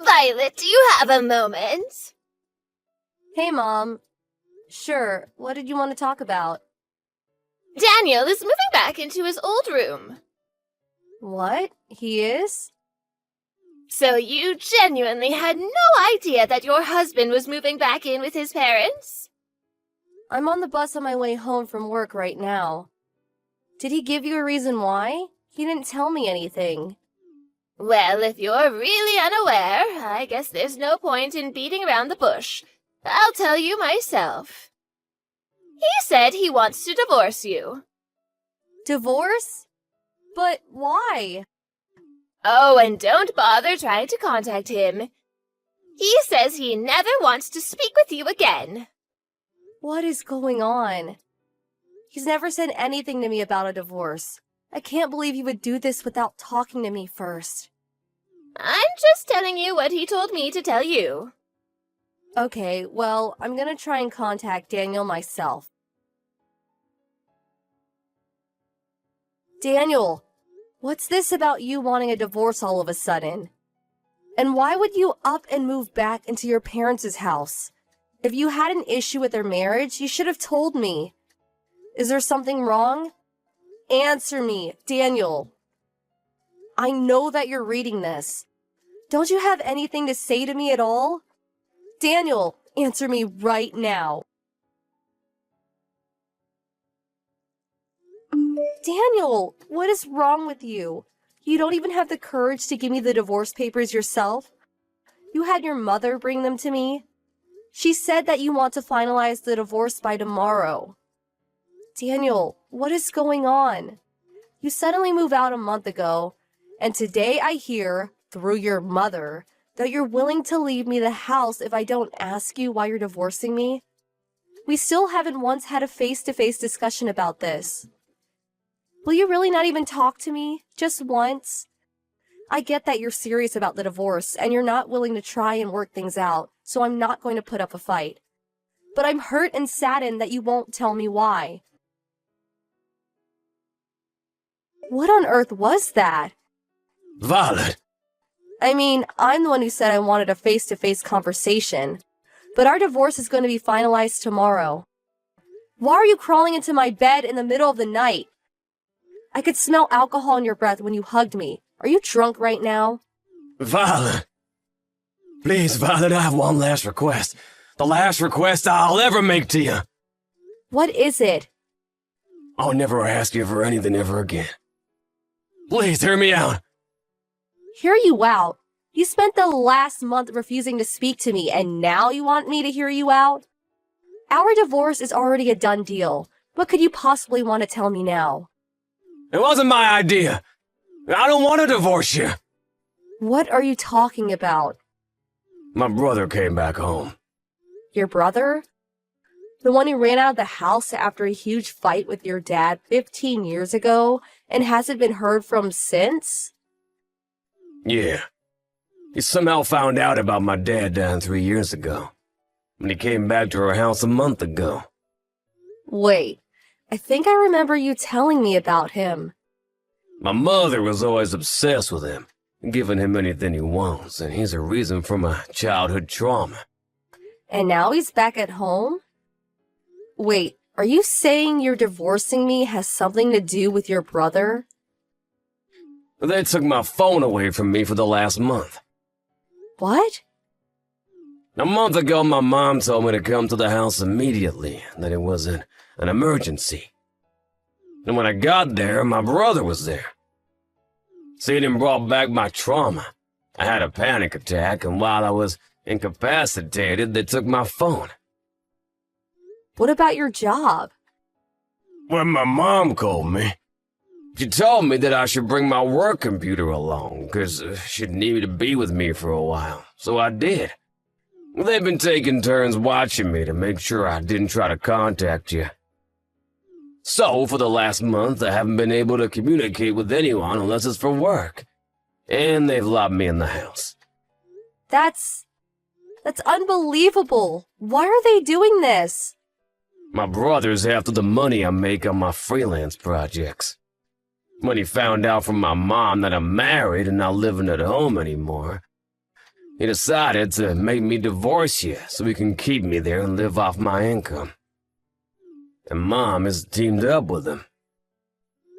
Violet, do you have a moment? Hey, Mom. Sure, what did you want to talk about? Daniel is moving back into his old room. What? He is? So you genuinely had no idea that your husband was moving back in with his parents? I'm on the bus on my way home from work right now. Did he give you a reason why? He didn't tell me anything. Well, if you're really unaware, I guess there's no point in beating around the bush. I'll tell you myself. He said he wants to divorce you. Divorce? But why? Oh, and don't bother trying to contact him. He says he never wants to speak with you again. What is going on? He's never said anything to me about a divorce. I can't believe he would do this without talking to me first. I'm just telling you what he told me to tell you. Okay, well, I'm gonna try and contact Daniel myself. Daniel, what's this about you wanting a divorce all of a sudden? And why would you up and move back into your parents' house? If you had an issue with their marriage, you should have told me. Is there something wrong? Answer me, Daniel. I know that you're reading this. Don't you have anything to say to me at all? Daniel, answer me right now. Daniel, what is wrong with you? You don't even have the courage to give me the divorce papers yourself? You had your mother bring them to me? She said that you want to finalize the divorce by tomorrow. Daniel, what is going on? You suddenly moved out a month ago, and today I hear, through your mother, that you're willing to leave me the house if I don't ask you why you're divorcing me? We still haven't once had a face-to-face discussion about this. Will you really not even talk to me? Just once? I get that you're serious about the divorce, and you're not willing to try and work things out, so I'm not going to put up a fight. But I'm hurt and saddened that you won't tell me why. What on earth was that? Violet! I mean, I'm the one who said I wanted a face-to-face conversation. But our divorce is going to be finalized tomorrow. Why are you crawling into my bed in the middle of the night? I could smell alcohol in your breath when you hugged me. Are you drunk right now? Violet! Please, Violet, I have one last request. The last request I'll ever make to you. What is it? I'll never ask you for anything ever again. Please, hear me out. Hear you out? You spent the last month refusing to speak to me, and now you want me to hear you out? Our divorce is already a done deal. What could you possibly want to tell me now? It wasn't my idea. I don't want to divorce you. What are you talking about? My brother came back home. Your brother? The one who ran out of the house after a huge fight with your dad 15 years ago and hasn't been heard from since? Yeah. He somehow found out about my dad dying 3 years ago. When he came back to our house a month ago. Wait, I think I remember you telling me about him. My mother was always obsessed with him, giving him anything he wants, and he's a reason for my childhood trauma. And now he's back at home? Wait, are you saying you're divorcing me has something to do with your brother? They took my phone away from me for the last month. What? A month ago, my mom told me to come to the house immediately, that it was an emergency. And when I got there, my brother was there. Seeing him brought back my trauma. I had a panic attack, and while I was incapacitated, they took my phone. What about your job? When my mom called me, she told me that I should bring my work computer along, because she'd need to be with me for a while, so I did. They've been taking turns watching me to make sure I didn't try to contact you. So, for the last month, I haven't been able to communicate with anyone unless it's for work. And they've locked me in the house. That's unbelievable. Why are they doing this? My brother's after the money I make on my freelance projects. When he found out from my mom that I'm married and not living at home anymore, He decided to make me divorce you so he can keep me there and live off my income. And Mom has teamed up with him.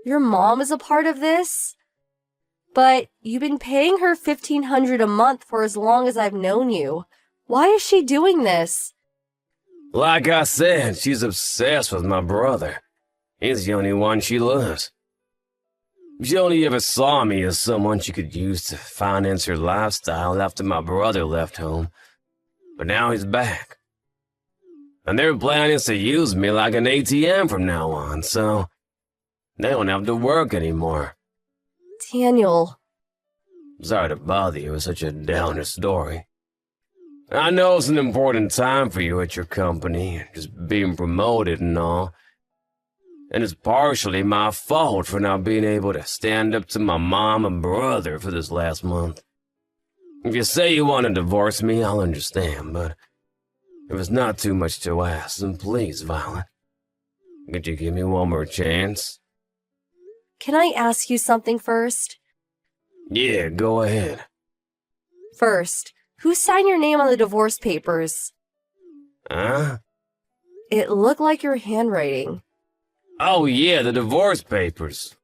Your mom is a part of this? But you've been paying her $1,500 a month for as long as I've known you. Why is she doing this? Like I said, she's obsessed with my brother. He's the only one she loves. She only ever saw me as someone she could use to finance her lifestyle after my brother left home. But now he's back. And their plan is to use me like an ATM from now on, so they don't have to work anymore. Daniel. Sorry to bother you with such a downer story. I know it's an important time for you at your company, just being promoted and all. And it's partially my fault for not being able to stand up to my mom and brother for this last month. If you say you want to divorce me, I'll understand, but if it's not too much to ask, then please, Violet, could you give me one more chance? Can I ask you something first? Yeah, go ahead. First, who signed your name on the divorce papers? Huh? It looked like your handwriting. Oh yeah, the divorce papers.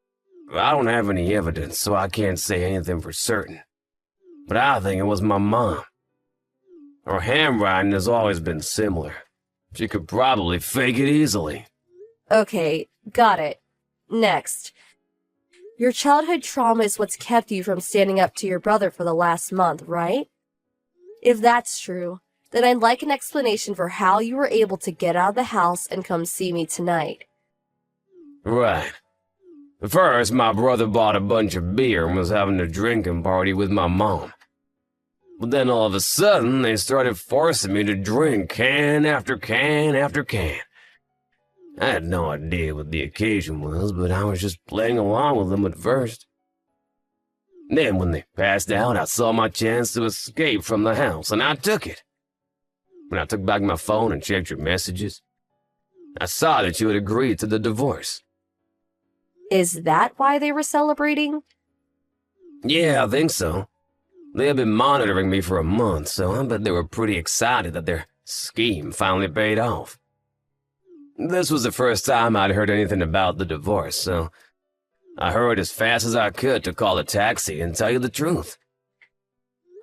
I don't have any evidence, so I can't say anything for certain. But I think it was my mom. Her handwriting has always been similar. She could probably fake it easily. Okay, got it. Next. Your childhood trauma is what's kept you from standing up to your brother for the last month, right? If that's true, then I'd like an explanation for how you were able to get out of the house and come see me tonight. Right. First, my brother bought a bunch of beer and was having a drinking party with my mom. But then all of a sudden, they started forcing me to drink can after can after can. I had no idea what the occasion was, but I was just playing along with them at first. Then when they passed out, I saw my chance to escape from the house, and I took it. When I took back my phone and checked your messages, I saw that you had agreed to the divorce. Is that why they were celebrating? Yeah, I think so. They had been monitoring me for a month, so I bet they were pretty excited that their scheme finally paid off. This was the first time I'd heard anything about the divorce, so I hurried as fast as I could to call a taxi and tell you the truth.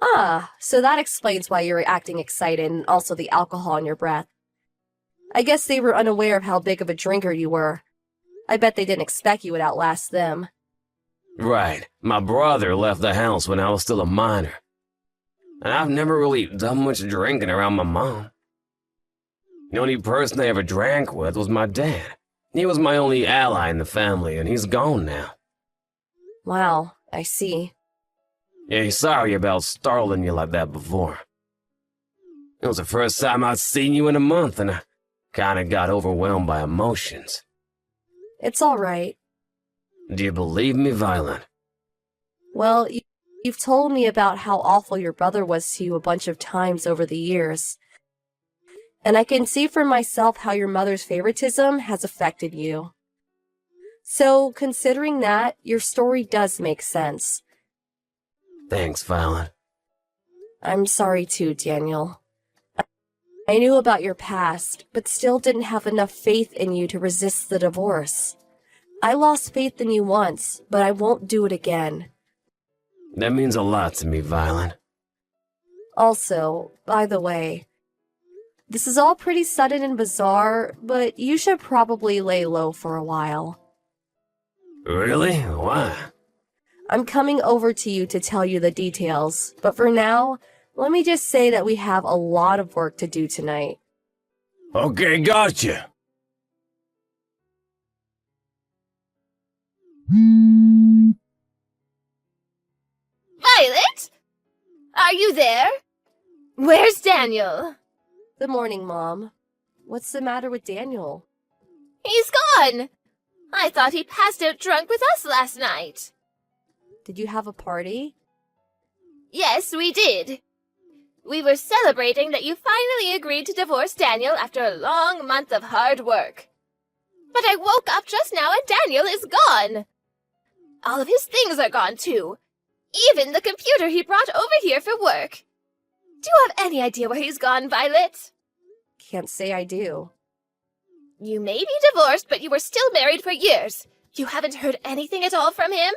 Ah, so that explains why you were acting excited and also the alcohol in your breath. I guess they were unaware of how big of a drinker you were. I bet they didn't expect you would outlast them. Right. My brother left the house when I was still a minor. And I've never really done much drinking around my mom. The only person I ever drank with was my dad. He was my only ally in the family, and he's gone now. Wow, I see. Yeah, sorry about startling you like that before. It was the first time I'd seen you in a month, and I kinda got overwhelmed by emotions. It's all right. Do you believe me, Violet? Well, you've told me about how awful your brother was to you a bunch of times over the years. And I can see for myself how your mother's favoritism has affected you. So, considering that, your story does make sense. Thanks, Violet. I'm sorry too, Daniel. I knew about your past, but still didn't have enough faith in you to resist the divorce. I lost faith in you once, but I won't do it again. That means a lot to me, Violet. Also, by the way, this is all pretty sudden and bizarre, but you should probably lay low for a while. Really? Why? I'm coming over to you to tell you the details, but for now, let me just say that we have a lot of work to do tonight. Okay, gotcha. Violet? Are you there? Where's Daniel? Good morning, Mom. What's the matter with Daniel? He's gone! I thought he passed out drunk with us last night. Did you have a party? Yes, we did. We were celebrating that you finally agreed to divorce Daniel after a long month of hard work. But I woke up just now and Daniel is gone. All of his things are gone too. Even the computer he brought over here for work. Do you have any idea where he's gone, Violet? Can't say I do. You may be divorced, but you were still married for years. You haven't heard anything at all from him?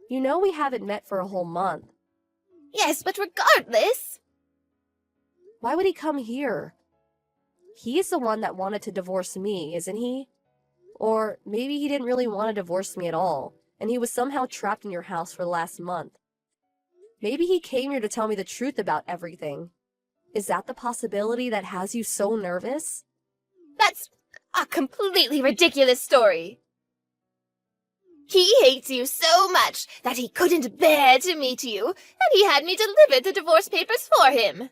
You know we haven't met for a whole month. Yes, but regardless. Why would he come here? He's the one that wanted to divorce me, isn't he? Or maybe he didn't really want to divorce me at all, and he was somehow trapped in your house for the last month. Maybe he came here to tell me the truth about everything. Is that the possibility that has you so nervous? That's a completely ridiculous story. He hates you so much that he couldn't bear to meet you, and he had me deliver the divorce papers for him.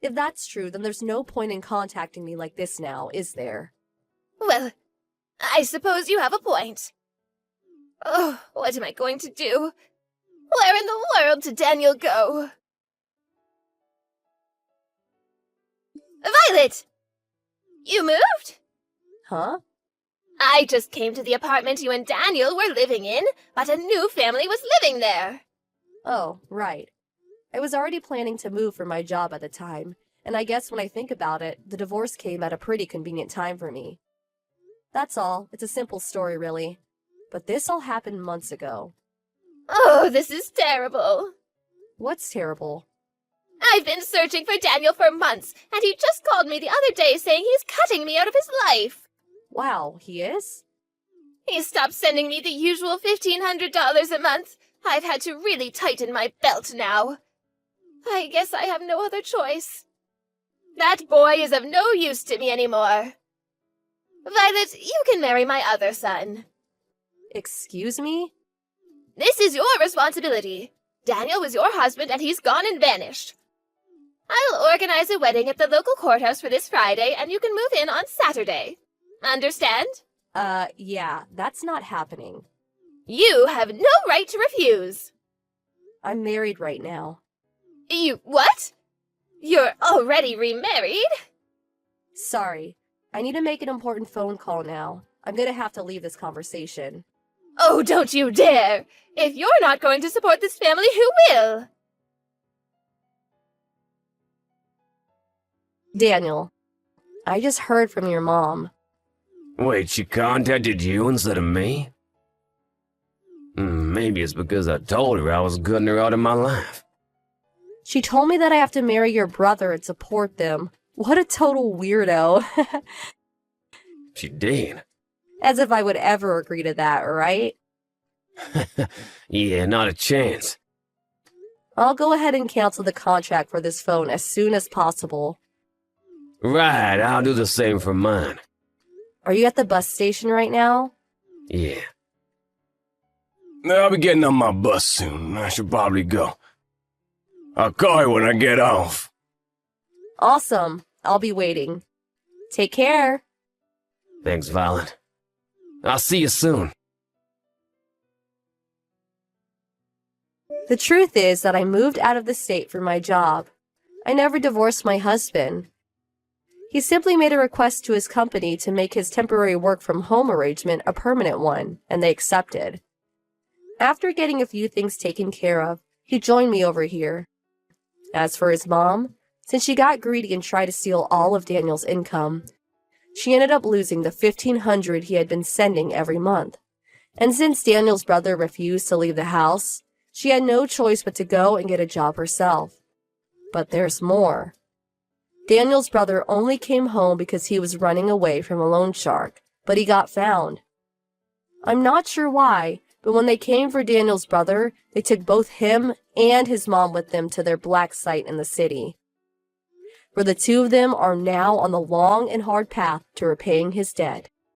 If that's true, then there's no point in contacting me like this now, is there? Well, I suppose you have a point. Oh, what am I going to do? Where in the world did Daniel go? Violet! You moved? Huh? I just came to the apartment you and Daniel were living in, but a new family was living there. Oh, right. I was already planning to move for my job at the time, and I guess when I think about it, the divorce came at a pretty convenient time for me. That's all. It's a simple story, really. But this all happened months ago. Oh, this is terrible. What's terrible? I've been searching for Daniel for months, and he just called me the other day saying he's cutting me out of his life. Wow, he is? He stopped sending me the usual $1,500 a month. I've had to really tighten my belt now. I guess I have no other choice. That boy is of no use to me anymore. Violet, you can marry my other son. Excuse me? This is your responsibility. Daniel was your husband and he's gone and vanished. I'll organize a wedding at the local courthouse for this Friday and you can move in on Saturday. Understand? Yeah, that's not happening. You have no right to refuse. I'm married right now. You what? You're already remarried? Sorry, I need to make an important phone call now. I'm gonna have to leave this conversation. Oh, don't you dare! If you're not going to support this family, who will? Daniel, I just heard from your mom. Wait, she contacted you instead of me? Maybe it's because I told her I was cutting her out of my life. She told me that I have to marry your brother and support them. What a total weirdo. She did. As if I would ever agree to that, right? Yeah, not a chance. I'll go ahead and cancel the contract for this phone as soon as possible. Right, I'll do the same for mine. Are you at the bus station right now? Yeah. I'll be getting on my bus soon. I should probably go. I'll call you when I get off. Awesome. I'll be waiting. Take care. Thanks, Violet. I'll see you soon. The truth is that I moved out of the state for my job. I never divorced my husband. He simply made a request to his company to make his temporary work from home arrangement a permanent one, and they accepted. After getting a few things taken care of, he joined me over here. As for his mom, since she got greedy and tried to steal all of Daniel's income, she ended up losing the $1,500 he had been sending every month. And since Daniel's brother refused to leave the house, she had no choice but to go and get a job herself. But there's more. Daniel's brother only came home because he was running away from a loan shark, but he got found. I'm not sure why, but when they came for Daniel's brother, they took both him and his mom with them to their black site in the city, where the two of them are now on the long and hard path to repaying his debt.